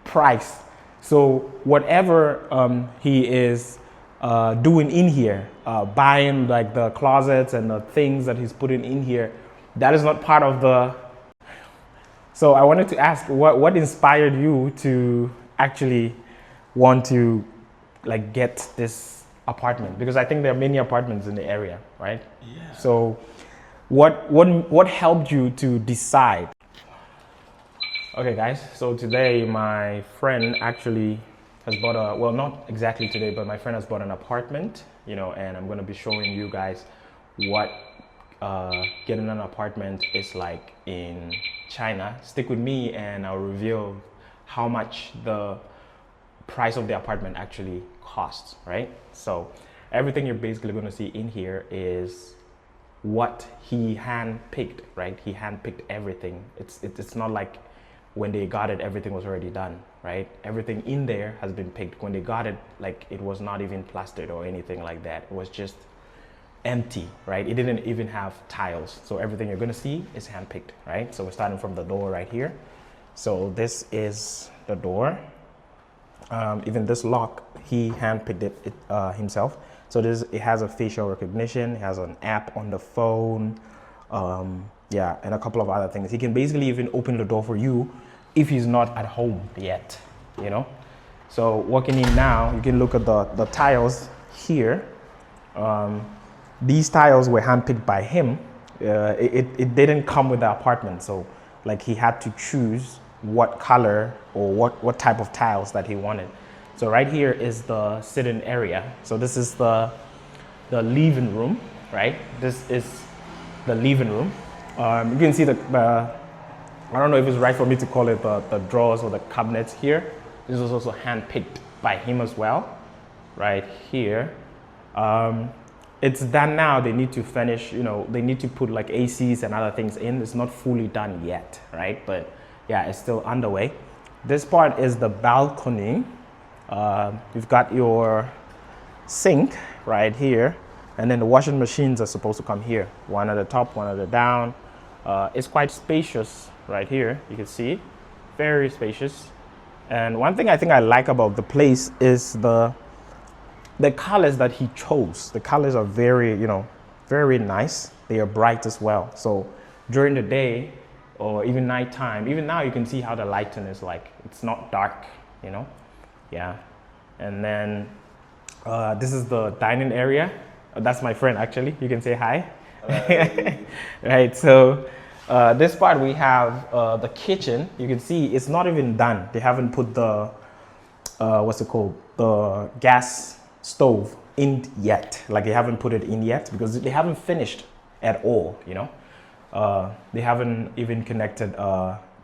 price. So whatever he is doing in here, buying like the closets and the things that he's putting in here, that is not part of the. So I wanted to ask, what inspired you to actually want to like get this apartment? Because I think there are many apartments in the area, right? Yeah. So what helped you to decide? Okay guys, so today my friend actually has bought a, well, not exactly today, but my friend has bought an apartment, you know, and I'm going to be showing you guys what getting an apartment is like in China. Stick with me and I'll reveal how much the price of the apartment actually costs, right? So everything you're basically going to see in here is what he hand-picked, right? He hand-picked everything. It's not like when they got it, everything was already done, right? Everything in there has been picked. When they got it, like it was not even plastered or anything like that. It was just empty, right? It didn't even have tiles. So everything you're gonna see is hand-picked, right? So we're starting from the door right here. So this is the door. Even this lock, he hand-picked it himself. So it has a facial recognition, it has an app on the phone, yeah, and a couple of other things. He can basically even open the door for you if he's not at home yet, you know? So walking in now, you can look at the tiles here. These tiles were handpicked by him. It didn't come with the apartment, so like he had to choose what color or what type of tiles that he wanted. So right here is the sitting area. So this is the living room, right? This is the living room. You can see I don't know if it's right for me to call it the drawers or the cabinets here. This is also hand-picked by him as well, right here. It's done now. They need to finish, you know, they need to put like ACs and other things in. It's not fully done yet, right? But yeah, it's still underway. This part is the balcony. You've got your sink right here, and then the washing machines are supposed to come here. One at the top, one at the down. It's quite spacious right here. You can see, very spacious. And one thing I think I like about the place is the colors that he chose. The colors are very, you know, very nice. They are bright as well. So during the day or even nighttime, even now you can see how the lighting is like. It's not dark, you know? Yeah. And then this is the dining area. That's my friend actually. You can say hi. Right. So this part we have the kitchen. You can see it's not even done. They haven't put the what's it called? The gas stove in yet. Like they haven't put it in yet because they haven't finished at all, you know? They haven't even connected,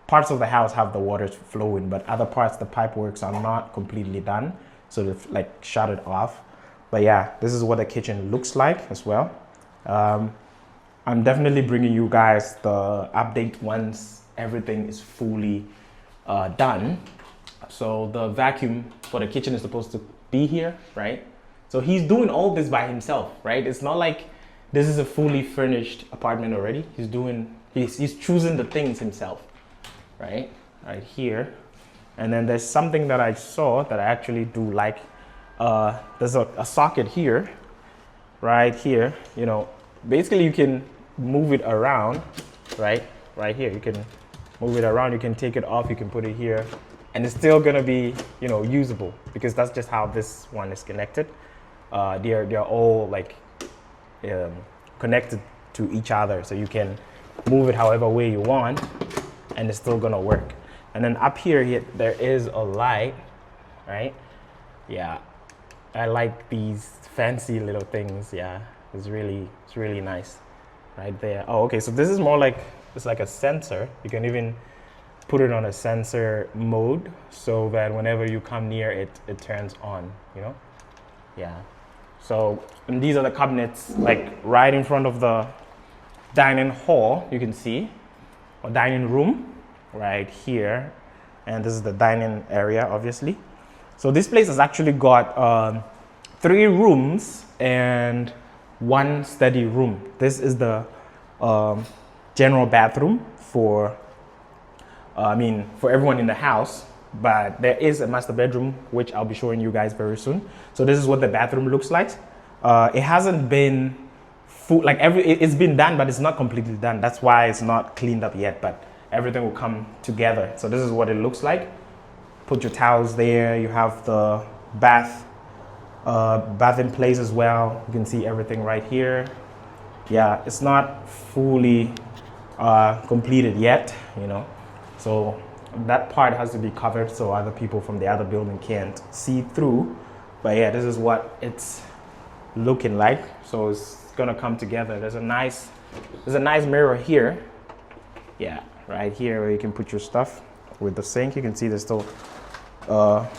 parts of the house have the water flowing, but other parts, the pipe works are not completely done. So they've like shut it off. But yeah, this is what the kitchen looks like as well. I'm definitely bringing you guys the update once everything is fully done. So the vacuum for the kitchen is supposed to be here, right? So he's doing all this by himself, right? It's not like this is a fully furnished apartment already. He's choosing the things himself, right here. And then there's something that I saw that I actually do like. There's a socket here, right here. You know, basically you can move it around, right here. You can move it around. You can take it off. You can put it here, and it's still gonna be, you know, usable because that's just how this one is connected. They're all like connected to each other, so you can move it however way you want and it's still gonna work. And then up here there is a light, right? Yeah, I like these fancy little things. Yeah, it's really nice right there. Oh, okay, so this is more like, it's like a sensor. You can even put it on a sensor mode so that whenever you come near it, it turns on, you know? Yeah. So, and these are the cabinets like right in front of the dining hall, you can see, or dining room right here. And this is the dining area, obviously. So this place has actually got 3 rooms and 1 study room. This is the general bathroom for everyone in the house. but there is a master bedroom, which I'll be showing you guys very soon. So this is what the bathroom looks like. It hasn't been full, like it's been done, but it's not completely done. That's why it's not cleaned up yet, but everything will come together. So this is what it looks like. Put your towels there. You have the bath in place as well. You can see everything right here. Yeah, it's not fully completed yet, you know. So that part has to be covered so other people from the other building can't see through. But yeah, this is what it's looking like. So it's gonna come together. There's a nice mirror here. Yeah, right here where you can put your stuff with the sink. You can see there's still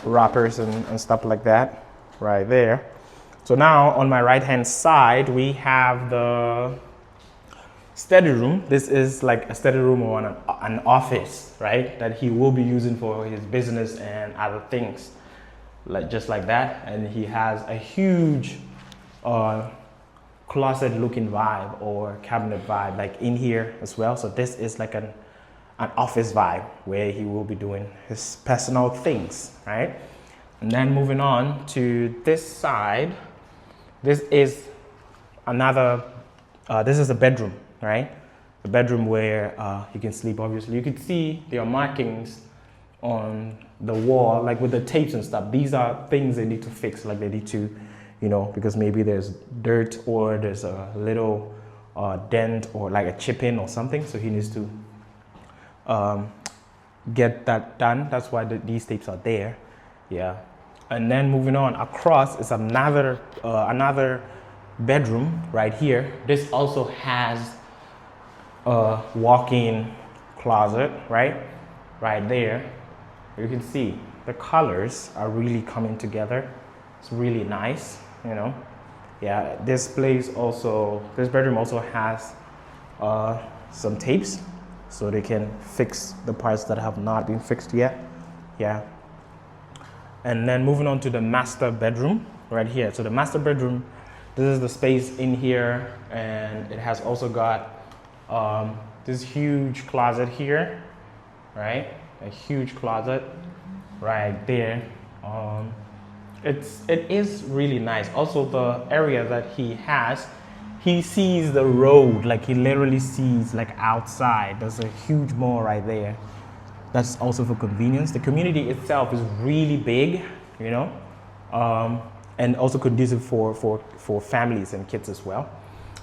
wrappers and stuff like that right there. So now on my right hand side we have the study room. This is like a study room or an office, right, that he will be using for his business and other things, like just like that. And he has a huge closet looking vibe or cabinet vibe like in here as well. So this is like an office vibe where he will be doing his personal things, right? And then moving on to this side, this is another this is a bedroom, right? The bedroom where you can sleep. Obviously you can see there are markings on the wall, like with the tapes and stuff. These are things they need to fix, like they need to, you know, because maybe there's dirt or there's a little dent or like a chip in or something, so he needs to get that done. That's why these tapes are there. Yeah. And then moving on across is another bedroom right here. This also has a walk-in closet, right there. You can see the colors are really coming together. It's really nice, you know. Yeah, this bedroom also has some tapes so they can fix the parts that have not been fixed yet. Yeah. And then moving on to the master bedroom right here. So the master bedroom, this is the space in here, and it has also got this huge closet here, right? A huge closet right there. It is really nice. Also the area that he sees the road, like he literally sees like outside. There's a huge mall right there. That's also for convenience. The community itself is really big, you know, and also conducive for families and kids as well.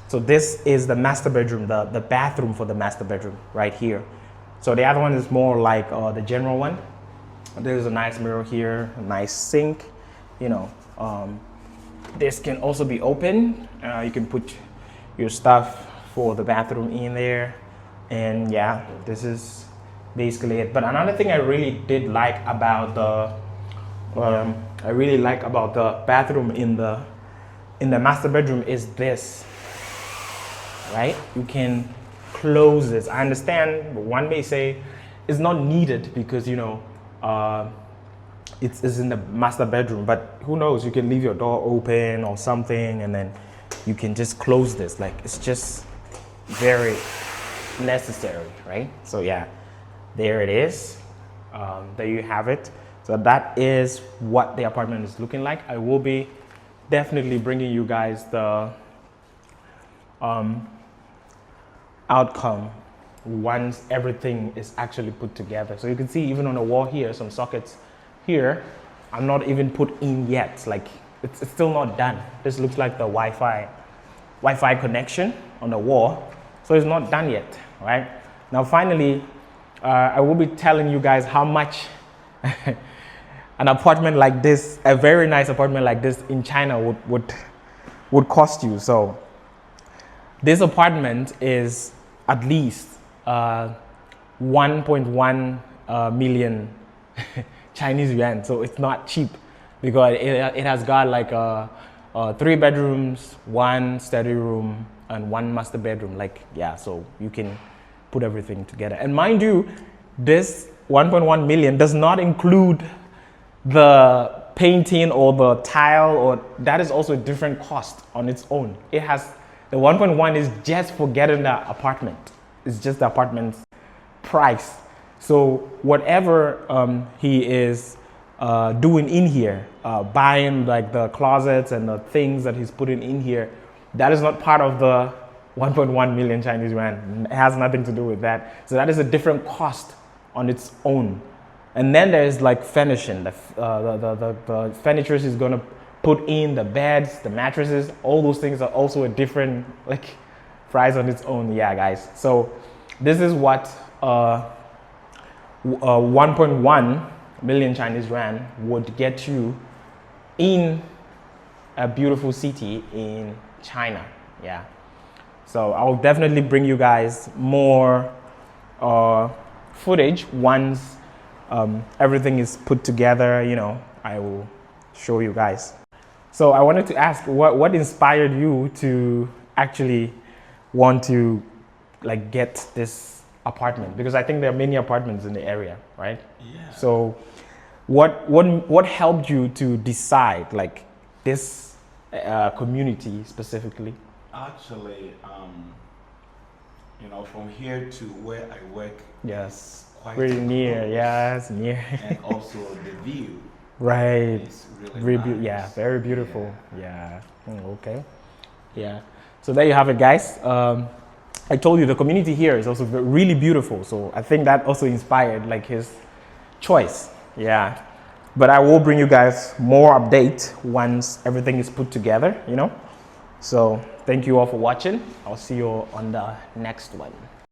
So this is the master bedroom, the bathroom for the master bedroom right here. So the other one is more like the general one. There's a nice mirror here, a nice sink, you know. This can also be open. You can put your stuff for the bathroom in there. And yeah, this is basically it. But another thing I really did like about the bathroom in the master bedroom is this, right? You can close this. I understand one may say it's not needed because, you know, it's in the master bedroom, but who knows, you can leave your door open or something and then you can just close this. Like, it's just very necessary, right? So yeah, there it is. There you have it. So that is what the apartment is looking like. I will be definitely bringing you guys the outcome once everything is actually put together. So you can see even on the wall here, some sockets here I'm not even put in yet. Like it's still not done. This looks like the Wi-Fi connection on the wall. So it's not done yet, right? Now finally, I will be telling you guys how much an apartment like this, a very nice apartment like this in China would cost you. So this apartment is at least 1.1 million Chinese yuan. So it's not cheap because it has got like 3 bedrooms, 1 study room, and 1 master bedroom. Like, yeah, so you can put everything together. And mind you, this 1.1 million does not include the painting or the tile, or that is also a different cost on its own. It has, the 1.1 is just for getting the apartment. It's just the apartment's price. So whatever he is doing in here, buying like the closets and the things that he's putting in here, that is not part of the 1.1 million Chinese yuan. It has nothing to do with that. So that is a different cost on its own. And then there's like furnishing, the furniture he's going to put in, the beds, the mattresses, all those things are also a different like price on its own. Yeah, guys. So this is what 1.1 million Chinese yuan would get you in a beautiful city in China. Yeah. So I'll definitely bring you guys more footage once everything is put together. You know, I will show you guys. So I wanted to ask, what inspired you to actually want to like get this apartment? Because I think there are many apartments in the area, right? Yeah. So what helped you to decide like this community specifically? Actually, you know, from here to where I work, Yes, quite pretty near. close. Yes, near. And also the view. Right. It's really nice. Yeah, very beautiful. Yeah. Okay. Yeah. So there you have it, guys. I told you the community here is also really beautiful. So I think that also inspired like his choice. Yeah. But I will bring you guys more update once everything is put together, you know. So thank you all for watching. I'll see you on the next one.